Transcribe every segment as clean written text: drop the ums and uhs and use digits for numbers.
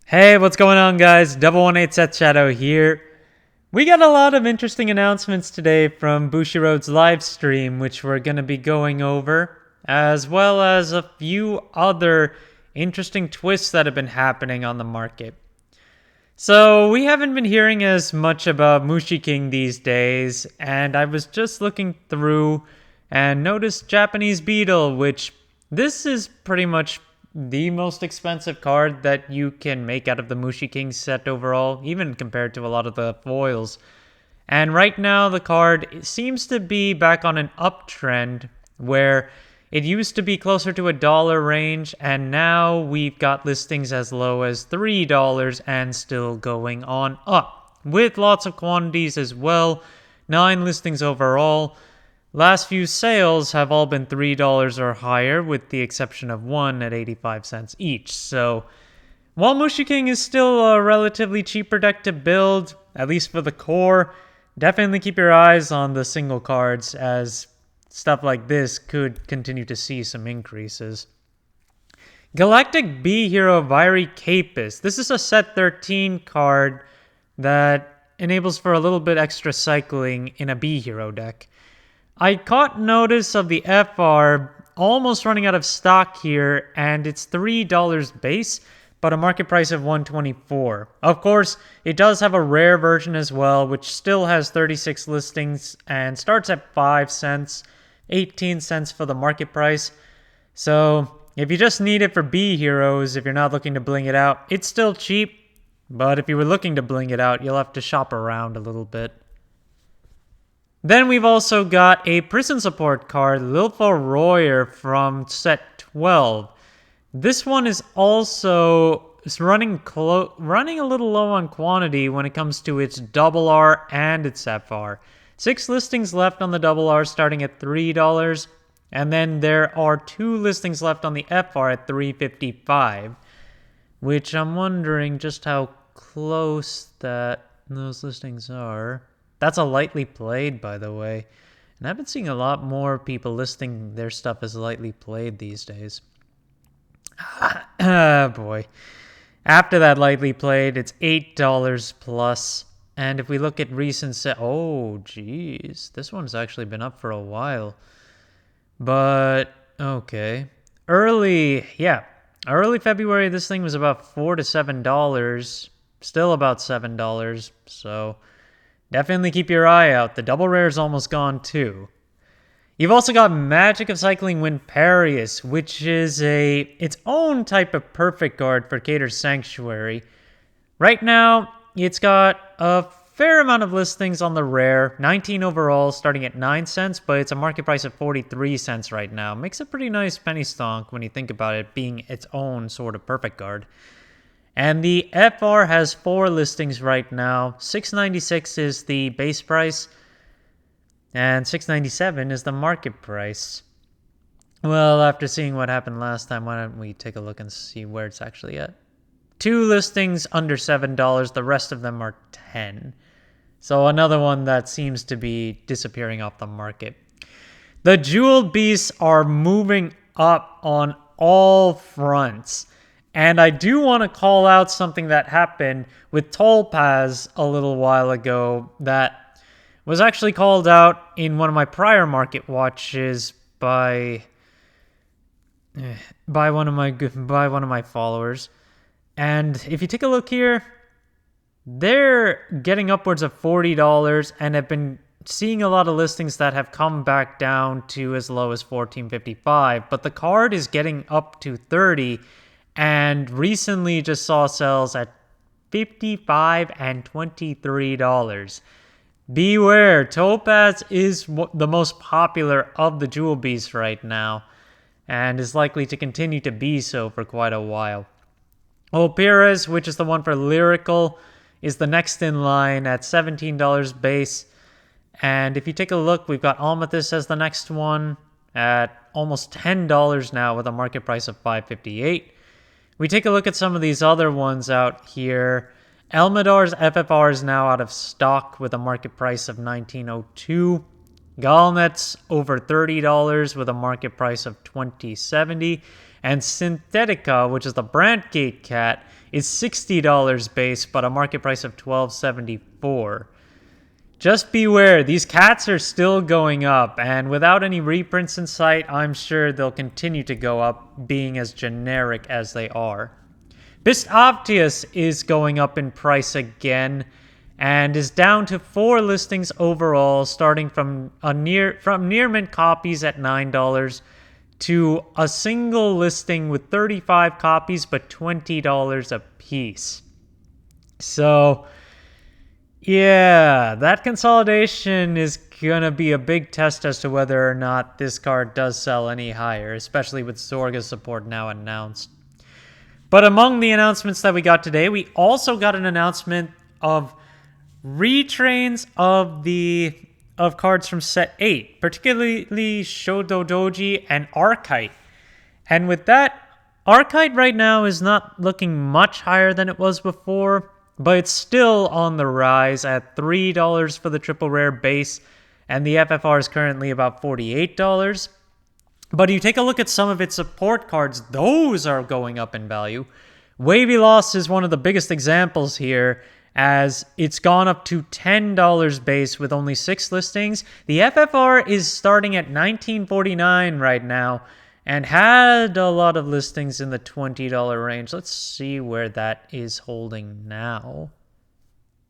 Hey, what's going on, guys? 118 Set Shadow here. We got a lot of interesting announcements today from Bushiroad's live stream, which we're going to be going over, as well as a few other interesting twists that have been happening on the market. So, we haven't been hearing as much about Mushi King these days, and I was just looking through and noticed Japanese Beetle, which this is pretty much the most expensive card that you can make out of the Mushi King set overall, even compared to a lot of the foils. And right now, the card seems to be back on an uptrend where it used to be closer to $1 range, and now we've got listings as low as $3 and still going on up, with lots of quantities as well. 9 listings overall. Last few sales have all been $3 or higher, with the exception of one at 85 cents each. So, while Mushi King is still a relatively cheaper deck to build, at least for the core, definitely keep your eyes on the single cards, as stuff like this could continue to see some increases. Galactic B Hero Viri Capus. This is a set 13 card that enables for a little bit extra cycling in a B Hero deck. I caught notice of the FR almost running out of stock here, and it's $3 base, but a market price of $124. Of course, it does have a rare version as well, which still has 36 listings and starts at 5 cents, 18 cents for the market price. So, if you just need it for B Heroes, if you're not looking to bling it out, it's still cheap, but if you were looking to bling it out, you'll have to shop around a little bit. Then we've also got a prison support card, Lilfa Royer from set 12. This one is also running a little low on quantity when it comes to its double R and its FR. 6 listings left on the double R starting at $3, and then there are 2 listings left on the FR at $3.55, which I'm wondering just how close those listings are. That's a lightly played, by the way. And I've been seeing a lot more people listing their stuff as lightly played these days. Boy. After that lightly played, it's $8 plus. And if we look at recent oh, geez. This one's actually been up for a while. But, okay. Early February, this thing was about $4 to $7. Still about $7, so definitely keep your eye out. The double rare is almost gone too. You've also got Magic of Cycling Winparius, which is its own type of perfect card for Cater's Sanctuary. Right now, it's got a fair amount of listings on the rare, 19 overall, starting at 9 cents, but it's a market price of 43 cents right now. Makes a pretty nice penny stonk when you think about it being its own sort of perfect card. And the FR has 4 listings right now. $6.96 is the base price, and $6.97 is the market price. Well, after seeing what happened last time, why don't we take a look and see where it's actually at? 2 listings under $7, the rest of them are 10. So another one that seems to be disappearing off the market. The jeweled beasts are moving up on all fronts. And I do want to call out something that happened with Topaz a little while ago that was actually called out in one of my prior market watches by one of my followers. And if you take a look here, they're getting upwards of $40 and have been seeing a lot of listings that have come back down to as low as $14.55, but the card is getting up to $30 and recently just saw sales at $55 and $23. Beware, Topaz is the most popular of the jewel beasts right now and is likely to continue to be so for quite a while. Opirez, which is the one for Lyrical, is the next in line at $17 base. And if you take a look, we've got Almathus as the next one at almost $10 now with a market price of $5.58. We take a look at some of these other ones out here. Elmadar's FFR is now out of stock with a market price of $19.02. Galnet's over $30 with a market price of $20.70. And Synthetica, which is the Brandgate cat, is $60 base, but a market price of $12.74. Just beware, these cats are still going up, and without any reprints in sight, I'm sure they'll continue to go up, being as generic as they are. Bis Optus is going up in price again, and is down to 4 listings overall, starting from near mint copies at $9 to a single listing with 35 copies but $20 a piece. So yeah, that consolidation is gonna be a big test as to whether or not this card does sell any higher, especially with Zorga support now announced. But among the announcements that we got today, we also got an announcement of retrains of cards from set 8, particularly Shodo Doji and Archite. And with that, Archite right now is not looking much higher than it was before, but it's still on the rise at $3 for the triple rare base, and the FFR is currently about $48. But you take a look at some of its support cards, those are going up in value. Wavy Loss is one of the biggest examples here, as it's gone up to $10 base with only 6 listings. The FFR is starting at $19.49 right now, and had a lot of listings in the $20 range. Let's see where that is holding now.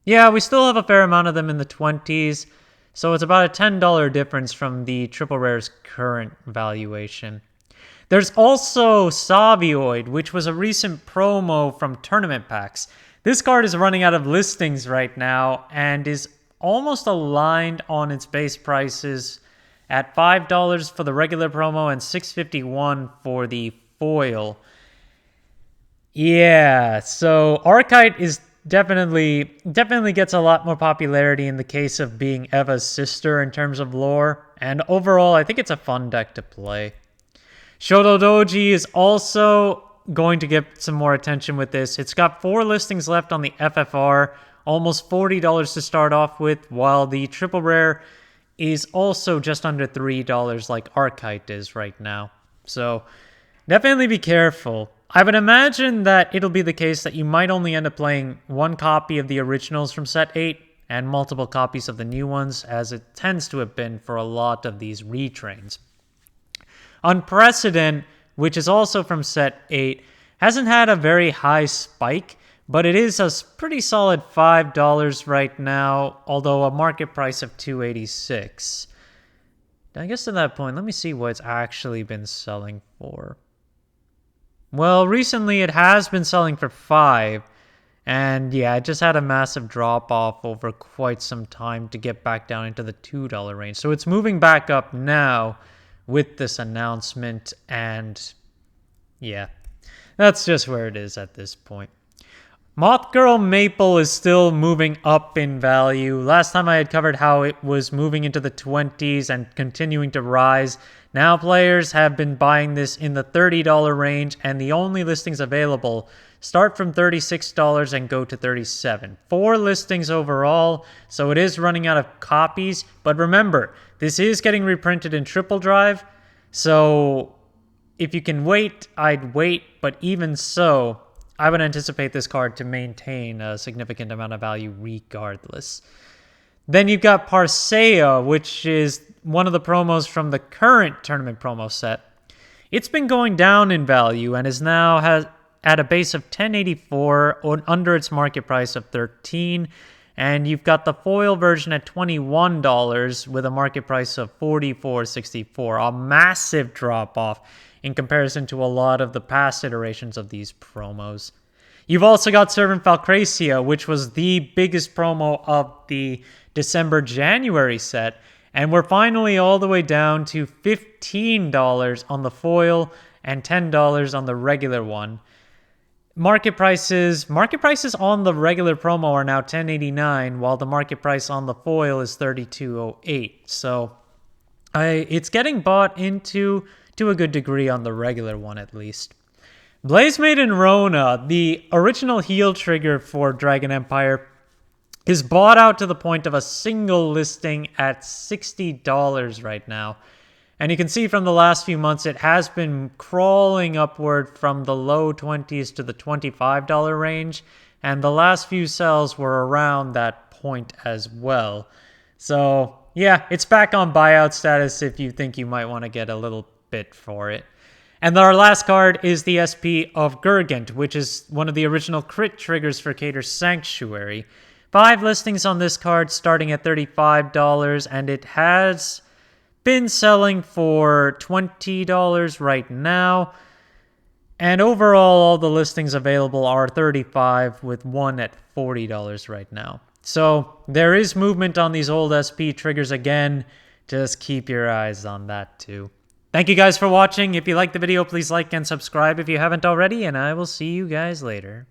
Yeah, we still have a fair amount of them in the 20s, so it's about a $10 difference from the triple rare's current valuation. There's also Savioid, which was a recent promo from tournament packs. This card is running out of listings right now and is almost aligned on its base prices at $5 for the regular promo and $6.51 for the foil. Yeah, so Archite is definitely gets a lot more popularity in the case of being Eva's sister in terms of lore, and overall I think it's a fun deck to play. Shodo Doji is also going to get some more attention with this. It's got 4 listings left on the FFR, almost $40 to start off with, while the triple rare is also just under $3 like Archite is right now. So definitely be careful. I would imagine that it'll be the case that you might only end up playing 1 copy of the originals from set 8 and multiple copies of the new ones, as it tends to have been for a lot of these retrains. Unprecedent, which is also from set 8, hasn't had a very high spike, but it is a pretty solid $5 right now, although a market price of $2.86. I guess at that point, let me see what it's actually been selling for. Well, recently it has been selling for $5, and yeah, it just had a massive drop-off over quite some time to get back down into the $2 range. So it's moving back up now with this announcement, and yeah, that's just where it is at this point. Moth Girl Maple is still moving up in value. Last time I had covered how it was moving into the 20s and continuing to rise. Now players have been buying this in the $30 range, and the only listings available start from $36 and go to $37. 4 listings overall, so it is running out of copies. But remember, this is getting reprinted in Triple Drive, so if you can wait, I'd wait, but even so, I would anticipate this card to maintain a significant amount of value regardless. Then you've got Parseia, which is one of the promos from the current tournament promo set. It's been going down in value and is now at a base of $10.84 under its market price of $13. And you've got the foil version at $21 with a market price of $44.64. A massive drop-off in comparison to a lot of the past iterations of these promos. You've also got Servant Falacia, which was the biggest promo of the December-January set, and we're finally all the way down to $15 on the foil and $10 on the regular one. Market prices on the regular promo are now $10.89, while the market price on the foil is $32.08. So it's getting bought into to a good degree on the regular one, at least. Blaze Maiden Rona, the original heal trigger for Dragon Empire, is bought out to the point of a single listing at $60 right now. And you can see from the last few months, it has been crawling upward from the low 20s to the $25 range. And the last few sells were around that point as well. So yeah, it's back on buyout status if you think you might want to get a little bit for it. And our last card is the SP of Gant, which is one of the original crit triggers for Cater's Sanctuary. 5 listings on this card starting at $35, and it has been selling for $20 right now. And overall, all the listings available are $35, with one at $40 right now. So there is movement on these old SP triggers again. Just keep your eyes on that too. Thank you guys for watching. If you liked the video, please like and subscribe if you haven't already, and I will see you guys later.